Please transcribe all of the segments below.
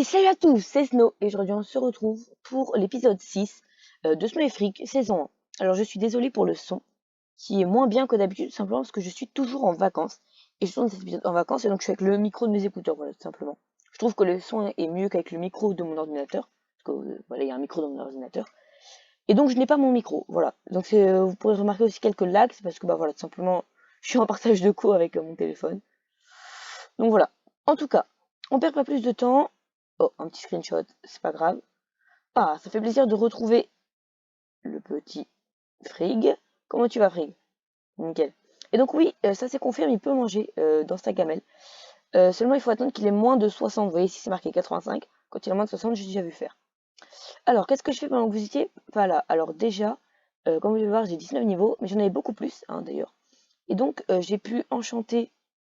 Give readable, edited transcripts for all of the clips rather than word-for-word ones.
Et salut à tous, c'est Snow et aujourd'hui on se retrouve pour l'épisode 6 de Snow et Fric, saison 1. Alors je suis désolée pour le son, qui est moins bien que d'habitude, tout simplement parce que je suis toujours en vacances. Et je tourne cet épisode en vacances et donc je suis avec le micro de mes écouteurs, voilà, tout simplement. Je trouve que le son est mieux qu'avec le micro de mon ordinateur, parce que voilà, il y a un micro dans mon ordinateur. Et donc je n'ai pas mon micro, voilà. Donc vous pourrez remarquer aussi quelques lags, c'est parce que bah voilà, tout simplement, je suis en partage de cours avec mon téléphone. Donc voilà. En tout cas, on perd pas plus de temps. Oh, un petit screenshot, c'est pas grave. Ah, ça fait plaisir de retrouver le petit Frig. Comment tu vas, Frig? Nickel. Et donc oui, ça c'est confirmé, il peut manger dans sa gamelle. Seulement il faut attendre qu'il ait moins de 60. Vous voyez ici c'est marqué 85. Quand il a moins de 60, j'ai déjà vu faire. Alors, qu'est-ce que je fais pendant que vous étiez pas là? Alors déjà, comme vous pouvez voir, j'ai 19 niveaux, mais j'en avais beaucoup plus, hein, d'ailleurs. Et donc j'ai pu enchanter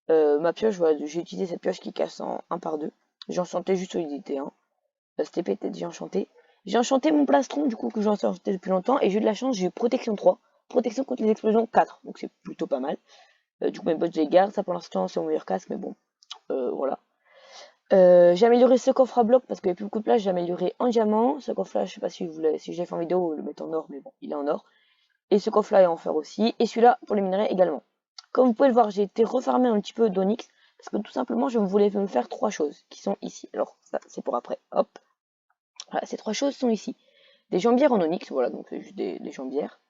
ma pioche. Voilà, j'ai utilisé cette pioche qui casse en 1 par 2. J'ai enchanté juste solidité, hein. Cette épée était déjà enchantée. J'ai enchanté mon plastron, du coup, que j'ai enchanté depuis longtemps, et j'ai eu de la chance, j'ai eu protection 3, protection contre les explosions 4, donc c'est plutôt pas mal. Du coup, mes bottes, je les garde, ça pour l'instant, c'est mon meilleur casque, mais bon, voilà. J'ai amélioré ce coffre à bloc parce qu'il n'y avait plus beaucoup de place, j'ai amélioré en diamant. Ce coffre là, je sais pas si vous voulez, si j'ai fait en vidéo, le mettre en or, mais bon, il est en or. Et ce coffre là est en fer aussi, et celui-là pour les minerais également. Comme vous pouvez le voir, j'ai été refarmer un petit peu d'onyx, parce que tout simplement, je voulais me faire 3 choses qui sont ici. Alors, ça, c'est pour après, hop. Voilà, ces 3 choses sont ici. Des jambières en onyx, voilà, donc c'est juste des jambières.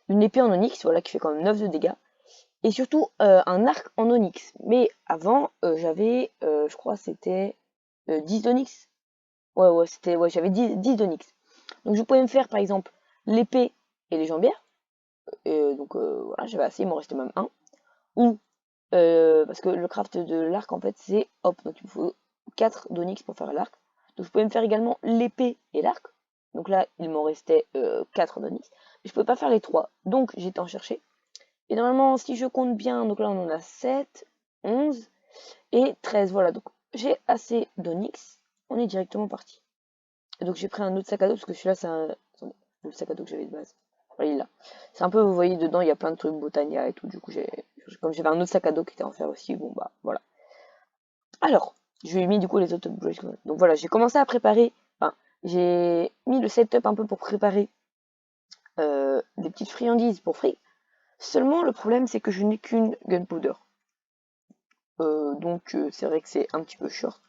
Une épée en onyx, voilà, qui fait quand même 9 de dégâts. Et surtout, un arc en onyx. Mais avant, j'avais, je crois, c'était 10 d'onyx. Ouais, j'avais 10 d'onyx. Donc je pouvais me faire, par exemple, l'épée et les jambières. Et donc voilà, j'avais assez, il m'en restait même un. Ou, parce que le craft de l'arc, en fait, c'est, hop, donc il me faut 4 d'onyx pour faire l'arc. Donc je pouvais me faire également l'épée et l'arc. Donc là, il m'en restait 4 d'onyx. Mais je pouvais pas faire les 3. Donc j'étais en chercher. Et normalement, si je compte bien, donc là on en a 7, 11 et 13. Voilà, donc j'ai assez d'onyx. On est directement parti. Et donc j'ai pris un autre sac à dos, parce que celui-là c'est un... Attendez, le sac à dos que j'avais de base. Voilà, il est là. C'est un peu, vous voyez, dedans il y a plein de trucs Botania et tout. Du coup, comme j'avais un autre sac à dos qui était en fer aussi, bon bah voilà. Alors, je lui ai mis du coup les autres upgrades. Donc voilà, j'ai commencé à préparer, enfin, j'ai mis le setup un peu pour préparer des petites friandises pour Free. Seulement, le problème, c'est que je n'ai qu'une gunpowder. Donc, c'est vrai que c'est un petit peu short.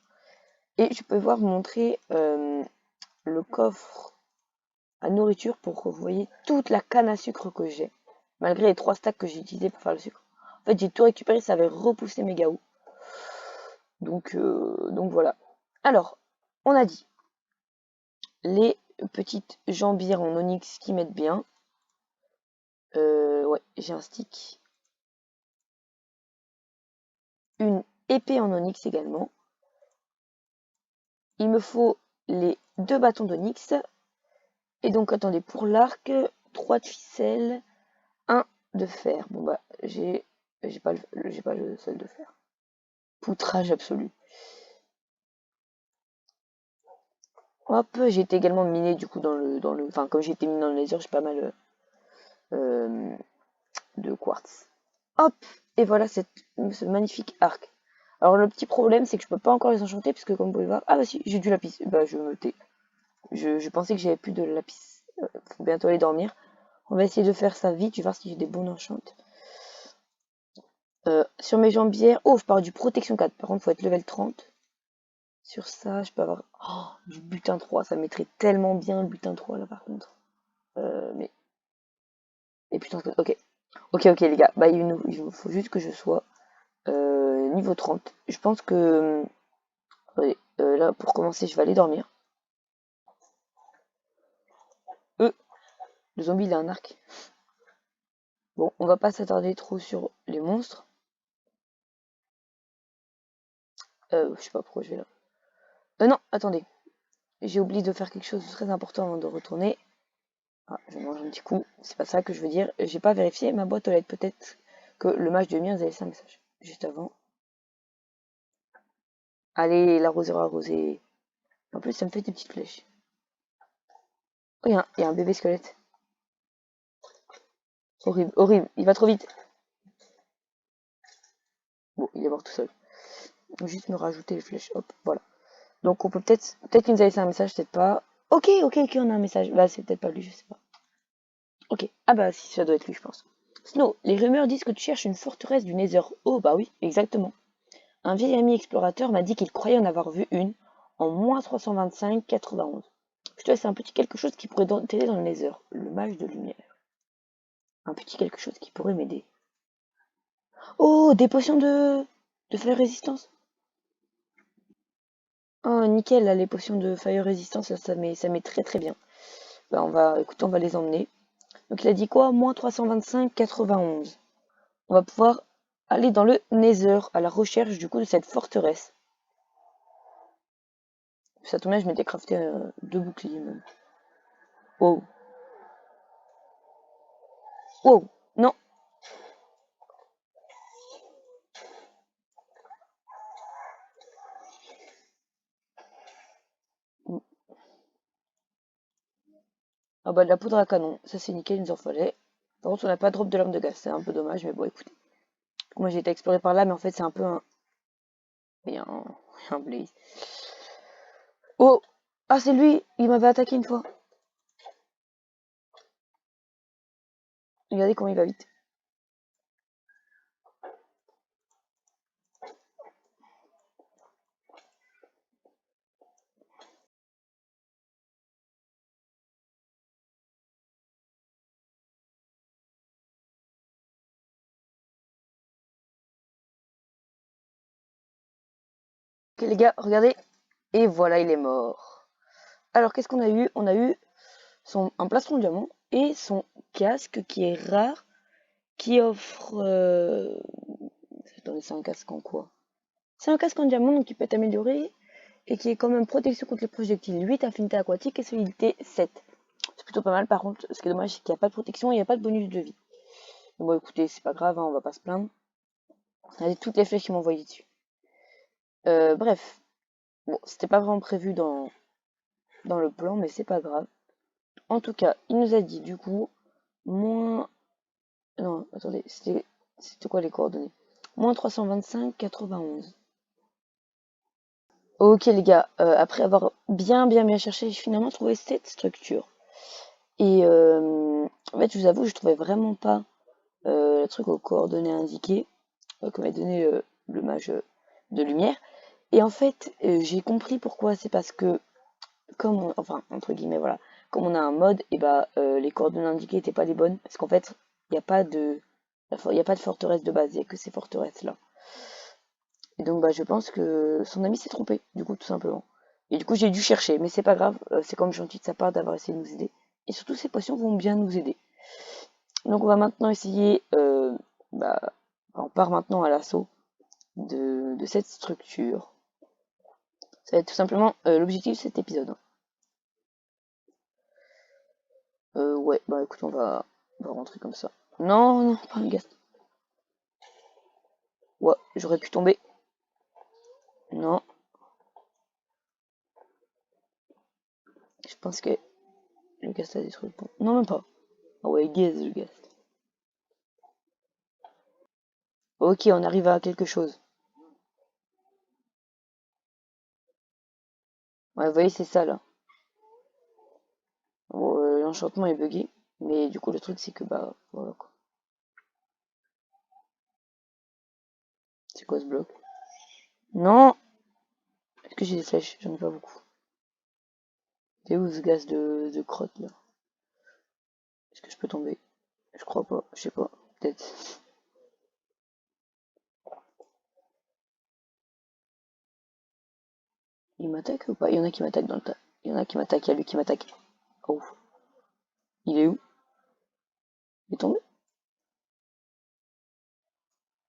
Et je peux vous montrer le coffre à nourriture pour que vous voyez toute la canne à sucre que j'ai. Malgré les 3 stacks que j'ai utilisés pour faire le sucre. En fait, j'ai tout récupéré, ça avait repoussé mes gaou. Donc voilà. Alors, on a dit les petites jambières en onyx qui mettent bien. Ouais, j'ai un stick. Une épée en onyx également. Il me faut les 2 bâtons d'onyx. Et donc, attendez, pour l'arc, 3 de ficelle, 1 de fer. Bon bah, j'ai pas le seul de fer. Poutrage absolu. Hop, j'ai été également miné du coup enfin comme j'ai été miné dans le laser, j'ai pas mal de quartz. Hop, et voilà ce magnifique arc. Alors le petit problème c'est que je peux pas encore les enchanter puisque comme vous pouvez le voir, ah bah si, j'ai du lapis. Bah je me tais. Je pensais que j'avais plus de lapis. Faut bientôt aller dormir. On va essayer de faire ça vite, tu vas voir si j'ai des bons enchants. Sur mes jambières, oh je pars du protection 4, par contre faut être level 30. Sur ça, je peux avoir du butin 3, ça mettrait tellement bien le butin 3 là par contre. Mais. Et putain, ok. Ok les gars, bah il faut juste que je sois niveau 30. Je pense que ouais, là pour commencer je vais aller dormir. Le zombie il a un arc. Bon, on va pas s'attarder trop sur les monstres. Je sais pas pourquoi je vais là. Non, attendez. J'ai oublié de faire quelque chose de très important avant de retourner. Ah, je mange un petit coup. C'est pas ça que je veux dire. J'ai pas vérifié ma boîte aux lettres. Peut-être que le match de mien vous a laissé un message. Juste avant. Allez, l'arroseur arrosé. En plus, ça me fait des petites flèches. Oh, il y a un bébé squelette. Horrible, horrible. Il va trop vite. Bon, il est mort tout seul. Juste me rajouter les flèches. Hop, voilà. Donc on peut peut-être qu'il nous a laissé un message, peut-être pas. Ok, on a un message. Bah c'est peut-être pas lui, je sais pas. Ok, ah bah si, ça doit être lui, je pense. Snow, les rumeurs disent que tu cherches une forteresse du Nether. Oh bah oui, exactement. Un vieil ami explorateur m'a dit qu'il croyait en avoir vu une en -325-91. Je te laisse un petit quelque chose qui pourrait t'aider dans le Nether. Le mage de lumière. Un petit quelque chose qui pourrait m'aider. Oh, des potions de fire résistance. Oh, nickel, là, les potions de fire résistance, là, ça m'est très très bien. Bah, écoute, on va les emmener. Donc, il a dit quoi? -325-91. On va pouvoir aller dans le Nether, à la recherche, du coup, de cette forteresse. Ça tombe bien, je m'étais crafté 2 boucliers, même. Wow. Wow. Non. Ah bah, de la poudre à canon. Ça, c'est nickel, il nous en fallait. Par contre, on n'a pas de drop de l'arme de gaz. C'est un peu dommage, mais bon, écoutez. Moi, j'ai été exploré par là, mais en fait, c'est un peu un... Il y a un blaze. Oh! Ah, c'est lui! Il m'avait attaqué une fois. Regardez comment il va vite. Ok, les gars, regardez. Et voilà, il est mort. Alors, qu'est-ce qu'on a eu? On a eu un plastron de diamant et son casque qui est rare, qui offre... Attendez, c'est un casque en quoi? C'est un casque en diamant, donc qui peut être amélioré et qui est quand même protection contre les projectiles 8, affinité aquatique et solidité 7. C'est plutôt pas mal, par contre, ce qui est dommage, c'est qu'il n'y a pas de protection et il n'y a pas de bonus de vie. Bon, écoutez, c'est pas grave, hein, on va pas se plaindre. Regardez toutes les flèches qui m'ont envoyé dessus. Bref, bon, c'était pas vraiment prévu dans le plan, mais c'est pas grave. En tout cas, il nous a dit du coup, moins... Non, attendez, c'était quoi les coordonnées? -325-91. Ok les gars, après avoir bien cherché, j'ai finalement trouvé cette structure. Et en fait, je vous avoue, je trouvais vraiment pas le truc aux coordonnées indiquées que m'a donné le mage de lumière. Et en fait, j'ai compris pourquoi. C'est parce que, enfin, entre guillemets, voilà, comme on a un mode, et bah, les coordonnées indiquées n'étaient pas les bonnes. Parce qu'en fait, il n'y a pas de, il y a pas de forteresse de base, il n'y a que ces forteresses-là. Et donc, bah, je pense que son ami s'est trompé, du coup, tout simplement. Et du coup, j'ai dû chercher, mais c'est pas grave, c'est comme gentil de sa part d'avoir essayé de nous aider. Et surtout, ces potions vont bien nous aider. Donc, on va maintenant essayer, bah, on part maintenant à l'assaut de cette structure. Ça va être tout simplement l'objectif de cet épisode. Ouais, bah écoute, on va rentrer comme ça. Non, non, pas un gaz. Ouais, j'aurais pu tomber. Non, je pense que le gaz a détruit le pont. Non, même pas. Ah ouais, gaz, le gaz. Ok, on arrive à quelque chose. Ouais, vous voyez, c'est ça là. Bon, l'enchantement est buggé. Mais du coup, le truc, c'est que bah, voilà quoi. C'est quoi ce bloc? Non! Est-ce que j'ai des flèches? J'en ai pas beaucoup. C'est où ce gaz de crotte là? Est-ce que je peux tomber? Je crois pas, je sais pas. Peut-être. Il m'attaque ou pas? Il y en a qui m'attaquent dans le tas. Il y en a qui m'attaquent, il y a lui qui m'attaque. Oh. Il est où? Il est tombé?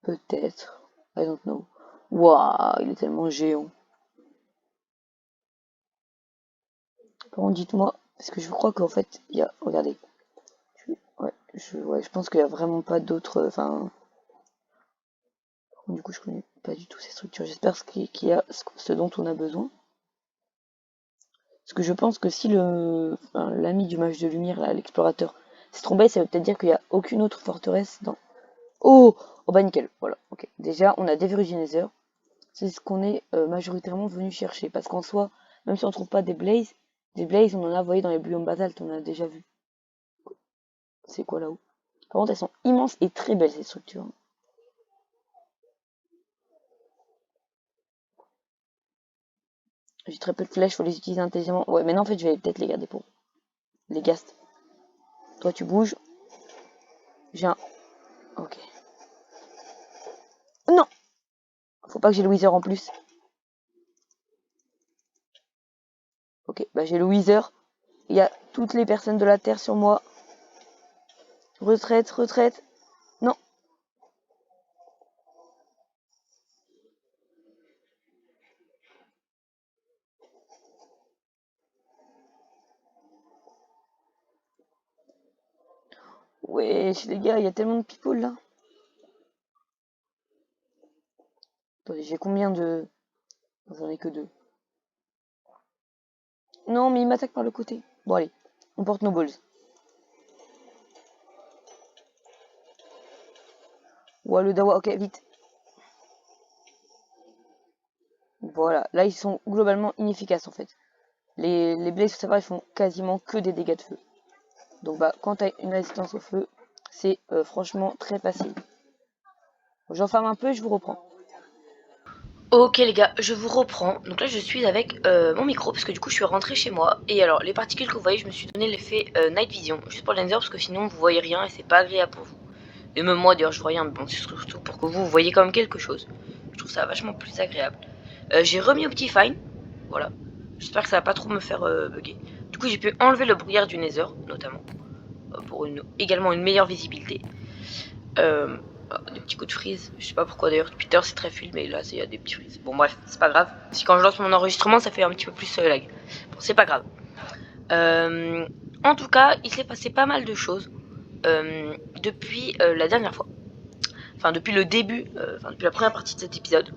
Peut-être. I don't know. Waouh, il est tellement géant. Par contre, dites-moi, parce que je crois qu'en fait, il y a. Regardez. Ouais, je pense qu'il y a vraiment pas d'autres. Enfin. Du coup, je connais pas du tout ces structures. J'espère qu'il y a ce dont on a besoin. Parce que je pense que si l'ami du mage de lumière, là, l'explorateur, s'est trompé, ça veut peut-être dire qu'il n'y a aucune autre forteresse dans. Oh! Oh bah nickel, voilà, ok. Déjà, on a déverrouillé Nether. c'est ce qu'on est majoritairement venu chercher. Parce qu'en soi, même si on trouve pas des blazes on en a, vous voyez, dans les biomes basaltes, on a déjà vu. C'est quoi là-haut? Par contre, elles sont immenses et très belles ces structures. J'ai très peu de flèches, faut les utiliser intelligemment. Ouais, mais non, en fait, je vais peut-être les garder pour les ghasts. Toi, tu bouges. J'ai un... Ok. Non! Faut pas que j'ai le Wither en plus. Ok, bah j'ai le Wither. Il y a toutes les personnes de la Terre sur moi. Retraite, retraite. Non. Wesh, les gars, il y a tellement de people là. Attendez, j'ai combien de... J'en ai que deux. Non, mais il m'attaque par le côté. Bon, allez, on porte nos balls. Ouah, le dawa, ok, vite. Voilà, là, ils sont globalement inefficaces en fait. Les blazes, faut savoir, ils font quasiment que des dégâts de feu. Donc, bah, quand t'as une résistance au feu, c'est franchement très facile. J'enferme un peu et je vous reprends. Ok les gars, je vous reprends. Donc là je suis avec mon micro parce que du coup je suis rentrée chez moi. Et alors les particules que vous voyez, je me suis donné l'effet Night Vision. Juste pour l'ender parce que sinon vous voyez rien et c'est pas agréable pour vous. Et même moi d'ailleurs je vois rien, mais bon c'est surtout pour que vous voyez quand même quelque chose. Je trouve ça vachement plus agréable. J'ai remis Optifine, voilà. J'espère que ça va pas trop me faire bugger. Du coup j'ai pu enlever le brouillard du Nether notamment. Pour également une meilleure visibilité. Des petits coups de freeze, je sais pas pourquoi d'ailleurs, Twitter c'est très fluide mais là il y a des petits freeze. Bon bref, c'est pas grave. Si quand je lance mon enregistrement ça fait un petit peu plus lag. Bon c'est pas grave. En tout cas, il s'est passé pas mal de choses depuis la dernière fois. Enfin depuis le début, depuis la première partie de cet épisode.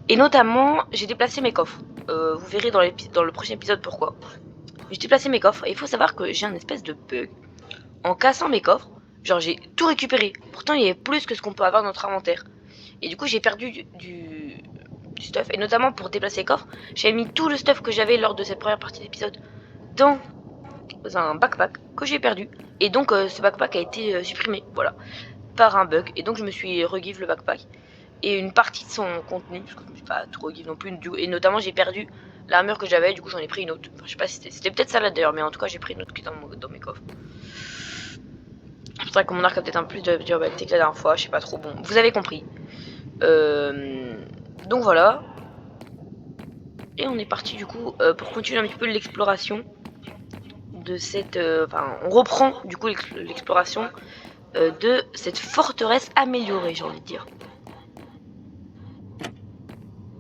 Et notamment, j'ai déplacé mes coffres. Vous verrez dans le prochain épisode pourquoi. J'ai déplacé mes coffres et il faut savoir que j'ai un espèce de bug. En cassant mes coffres, genre j'ai tout récupéré. Pourtant il y avait plus que ce qu'on peut avoir dans notre inventaire. Et du coup j'ai perdu du stuff. Et notamment pour déplacer les coffres, j'avais mis tout le stuff que j'avais lors de cette première partie d'épisode dans un backpack que j'ai perdu. Et donc ce backpack a été supprimé, voilà, par un bug. Et donc je me suis regive le backpack. Et une partie de son contenu, parce que je ne me suis pas trop regive non plus. Et notamment j'ai perdu l'armure que j'avais, du coup j'en ai pris une autre. Enfin, je sais pas si c'était peut-être ça là d'ailleurs, mais en tout cas j'ai pris une autre qui est dans mes coffres. C'est vrai que mon arc a peut-être un peu plus de durabilité que la dernière fois, je sais pas trop. Bon, vous avez compris. Donc voilà. Et on est parti du coup pour continuer un petit peu l'exploration de cette... Enfin, on reprend du coup l'exploration de cette forteresse améliorée, j'ai envie de dire.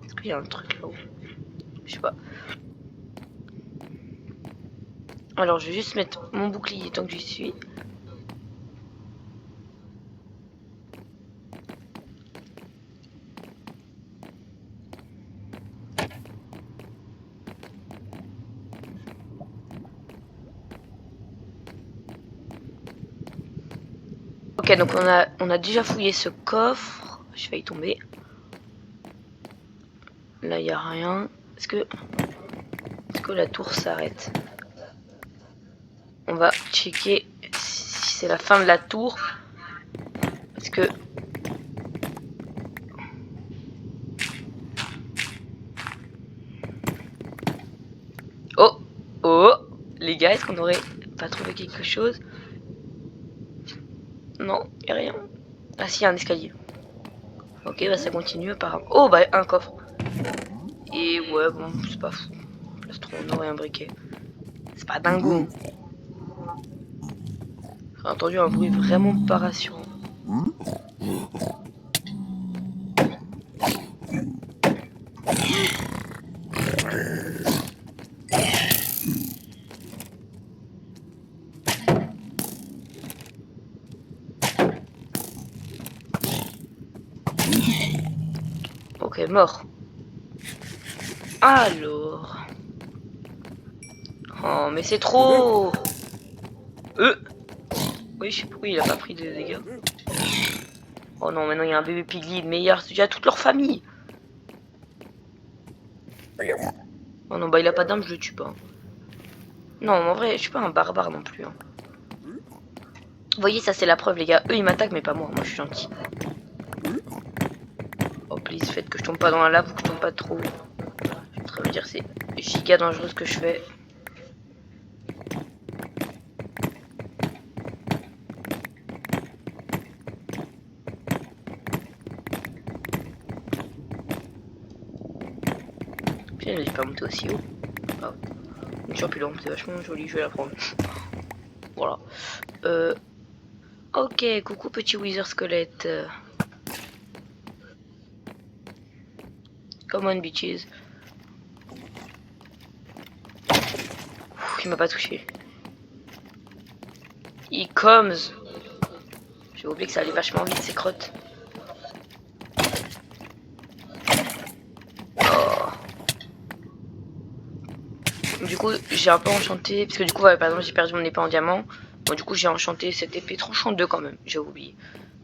Est-ce qu'il y a un truc là-haut? Je sais pas. Alors je vais juste mettre mon bouclier tant que j'y suis. Ok, donc on a déjà fouillé ce coffre. Je vais y tomber. Là, il n'y a rien. Est-ce que la tour s'arrête? On va checker si c'est la fin de la tour. Parce que... Oh! Oh! Les gars, est-ce qu'on aurait pas trouvé quelque chose? Non, y a rien. Ah si, y a un escalier. Ok, bah ça continue apparemment. Oh, bah un coffre. Et ouais, bon, c'est pas fou. Place trop, on aurait un briquet. C'est pas dingo. J'ai entendu un bruit vraiment pas rassurant. Ok, mort. Alors... Oh, mais c'est trop... Oui, je sais pourquoi il a pas pris de dégâts. Oh non, maintenant il y a un bébé pigly, mais il y a toute leur famille. Oh non, bah il a pas d'arme, je le tue pas. Non, en vrai, je suis pas un barbare non plus. Hein. Vous voyez, ça c'est la preuve, les gars. Eux, ils m'attaquent, mais pas moi. Moi, je suis gentil. Oh, please, faites que je tombe pas dans la lave ou que je tombe pas trop. Je vais te dire, c'est giga dangereux ce que je fais. Puis, elle n'arrive pas à monter aussi haut. Ah. Une champignon, c'est vachement joli, je vais la prendre. Voilà. Ok, coucou petit wither squelette. Come on, bitches. Il m'a pas touché. He comes. J'ai oublié que ça allait vachement vite ces crottes. Oh. Du coup, j'ai un peu enchanté. Parce que du coup, ouais, par exemple, j'ai perdu mon épée en diamant. Bon, du coup, j'ai enchanté cette épée tranchant 2 quand même. J'ai oublié.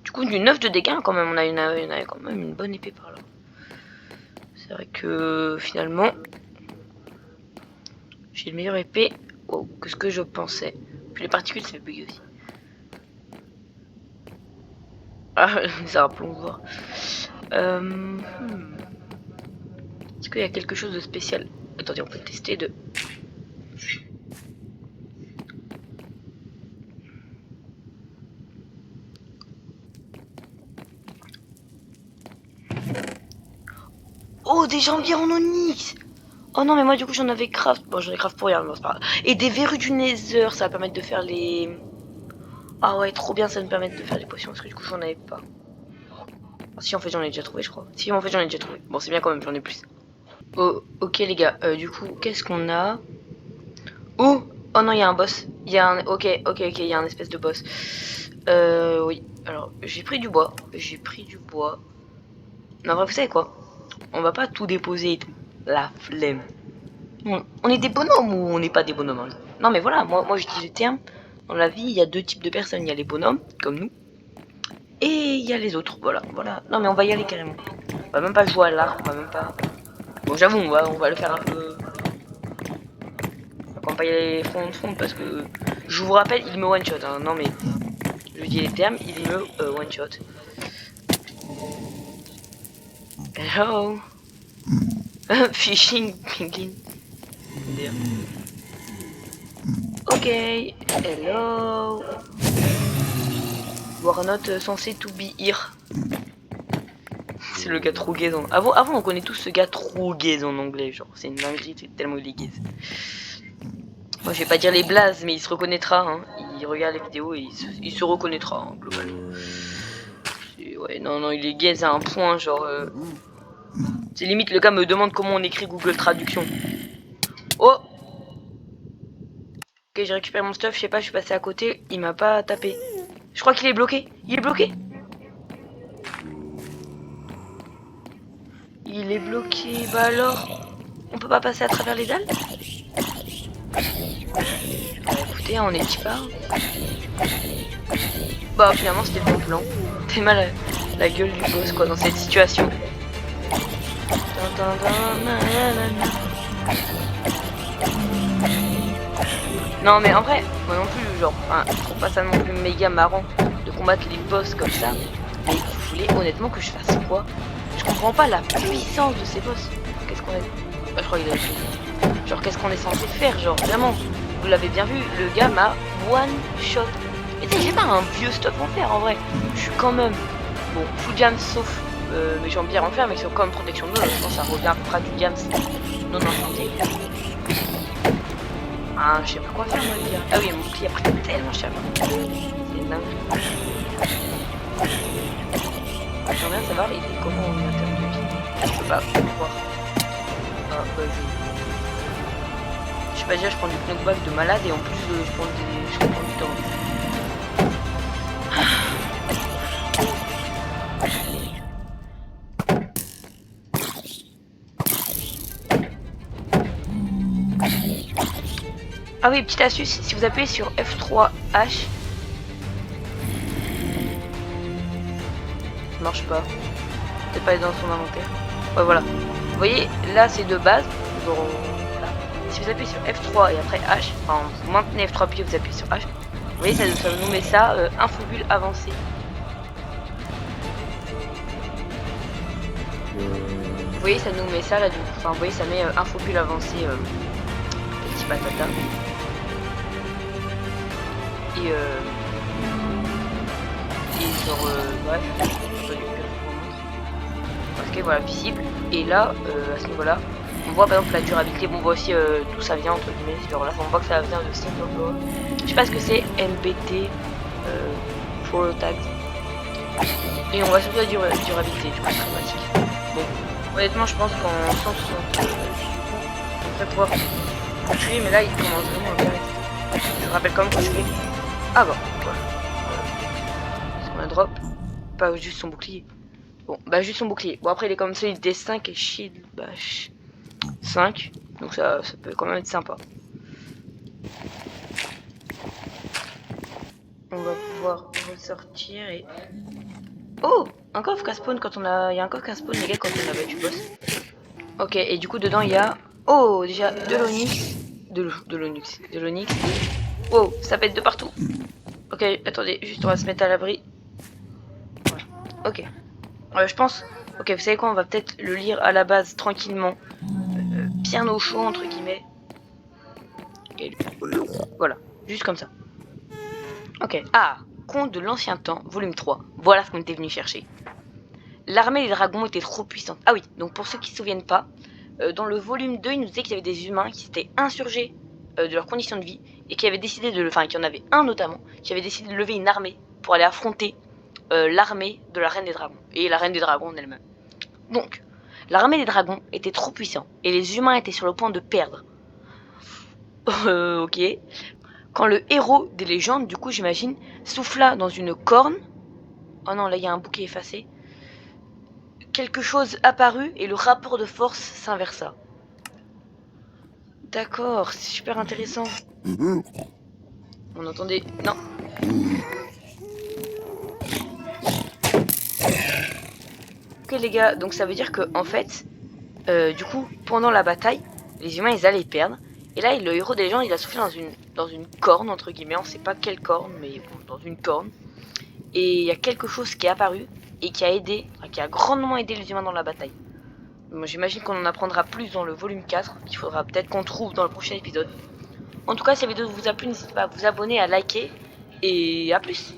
Du coup, du 9 de dégâts quand même. On a quand même une bonne épée par là. C'est vrai que finalement, j'ai une meilleure épée que ce que je pensais. Puis les particules, ça fait bugger aussi. Ah, ça va plomber. Est-ce qu'il y a quelque chose de spécial? Attendez, on peut tester de... Oh, des jambiers en onyx! Oh non, mais moi du coup j'en avais craft. Bon, j'en ai craft pour rien, mais c'est pas grave. Et des verrues du nether, ça va permettre de faire les... Ah ouais, trop bien, ça va me permettre de faire les potions, parce que du coup j'en avais pas. Ah, si, en fait j'en ai déjà trouvé, je crois. Si, en fait j'en ai déjà trouvé. Bon, c'est bien quand même, j'en ai plus. Oh, ok les gars, du coup, qu'est-ce qu'on a? Oh! Oh non, il y a un boss. Il y a un... Ok, il y a un espèce de boss. Oui. Alors, j'ai pris du bois. Non, bref, vous savez quoi? On va pas tout déposer et tout. La flemme. On est des bonhommes ou on n'est pas des bonhommes hein? Non, mais voilà, moi je dis le terme. Dans la vie, il y a 2 types de personnes. Il y a les bonhommes, comme nous, et il y a les autres. Voilà. Non, mais on va y aller carrément. On va même pas jouer à l'art, on va même pas. Bon, j'avoue, on va le faire un peu. On va pas y aller front parce que je vous rappelle, il me one shot. Hein. Non, mais je dis les termes, il me one shot. Hello. Fishing penguin. Ok, hello. We are not censé to be here. C'est le gars trop gaze en... Avant, on connaît tous ce gars trop gaze en anglais. Genre, c'est une dinguerie, c'est tellement il est gaze. Moi, je vais pas dire les blazes, mais il se reconnaîtra. Hein. Il regarde les vidéos et il se reconnaîtra, hein, globalement. Ouais, non, il est gaze à un point, genre... C'est limite, le gars me demande comment on écrit Google Traduction. Oh! Ok, j'ai récupéré mon stuff, je sais pas, je suis passé à côté, il m'a pas tapé. Je crois qu'il est bloqué. Il est bloqué. Il est bloqué, bah alors... On peut pas passer à travers les dalles? Écoutez, on est petit pas. Bah finalement c'était le bon plan. T'es mal la gueule du boss quoi dans cette situation. Non mais en vrai, moi non plus, genre, je trouve pas ça non plus méga marrant de combattre les boss comme ça. Mais vous voulez honnêtement que je fasse quoi? Je comprends pas la puissance de ces boss. Qu'est-ce qu'on est... Bah, je crois qu'il a fait. Genre qu'est-ce qu'on est censé faire? Genre vraiment, vous l'avez bien vu, le gars m'a one shot. Mais tu sais, j'ai pas un vieux stuff en fer en vrai. Je suis quand même... Bon, full jam sauf mes jambiers en fer, mais qui sont quand même protection de l'eau. Je pense que ça revient à peu près du jam non enchanté. Ah, je sais pas quoi faire moi les gars. Ah oui, mon bouclier a pris tellement cher. C'est dingue. J'aimerais bien savoir comment on est en termes de vie. Je peux pas voir. Ah bah je sais pas, déjà je prends du knockback de malade et en plus je prends du temps. Ah oui, petite astuce, si vous appuyez sur F3H, ça marche pas. Peut-être pas aller dans son inventaire. Ouais voilà. voyez, là c'est de base. Bon, là. Si vous appuyez sur F3 et après H, enfin vous maintenez F3 puis vous appuyez sur H, vous voyez ça nous met ça, infobule avancé. Vous voyez ça nous met ça là du coup, enfin vous voyez ça met infobule avancé petit patata. Et genre bref, ok voilà visible. Et là à ce niveau là on voit par exemple la durabilité, bon on voit aussi d'où ça vient entre guillemets, genre là on voit que ça vient de Singapore. Je sais pas ce que c'est, MBT Follow Tags. Et on voit surtout la durabilité, du coup c'est dramatique. Bon, honnêtement je pense qu'en 160 on devrait pouvoir tuer, mais là il commence vraiment à bien rester. Je me rappelle quand même quand je fais. Ah bon, voilà. Est-ce qu'on a drop? Pas juste son bouclier. Bon, bah juste son bouclier. Bon après il est comme celui D5 et shield bash 5. Donc ça peut quand même être sympa. On va pouvoir ressortir et... Oh, un coffre à spawn quand on a... Il y a un coffre à spawn les gars quand on a battu boss. Ok, et du coup dedans il y a... Oh, déjà de l'onyx. De l'onyx. Oh, ça pète de partout. Ok, attendez, juste on va se mettre à l'abri. Voilà. Ok. Je pense... Ok, vous savez quoi, on va peut-être le lire à la base tranquillement. Bien au chaud entre guillemets. Et... Voilà, juste comme ça. Ok. Ah, Conte de l'ancien temps, volume 3. Voilà ce qu'on était venu chercher. L'armée des dragons était trop puissante. Ah oui, donc pour ceux qui ne se souviennent pas, dans le volume 2, il nous disait qu'il y avait des humains qui s'étaient insurgés de leurs conditions de vie et qui avaient décidé de... Enfin, qu'il y en avait un notamment, qui avait décidé de lever une armée pour aller affronter l'armée de la Reine des Dragons. Et la Reine des Dragons en elle-même. Donc, l'armée des dragons était trop puissante et les humains étaient sur le point de perdre. Ok. Quand le héros des légendes, du coup j'imagine, souffla dans une corne. Oh non, là il y a un bout qui est effacé. Quelque chose apparut et le rapport de force s'inversa. D'accord, c'est super intéressant. On entendait... Non. Ok les gars, donc ça veut dire que en fait, du coup, pendant la bataille, les humains ils allaient perdre. Et là, le héros des légendes, il a soufflé dans une corne, entre guillemets. On sait pas quelle corne, mais bon, dans une corne. Et il y a quelque chose qui est apparu et qui a aidé, enfin, qui a grandement aidé les humains dans la bataille. Moi, j'imagine qu'on en apprendra plus dans le volume 4, qu'il faudra peut-être qu'on trouve dans le prochain épisode. En tout cas, si la vidéo vous a plu, n'hésitez pas à vous abonner, à liker, et à plus.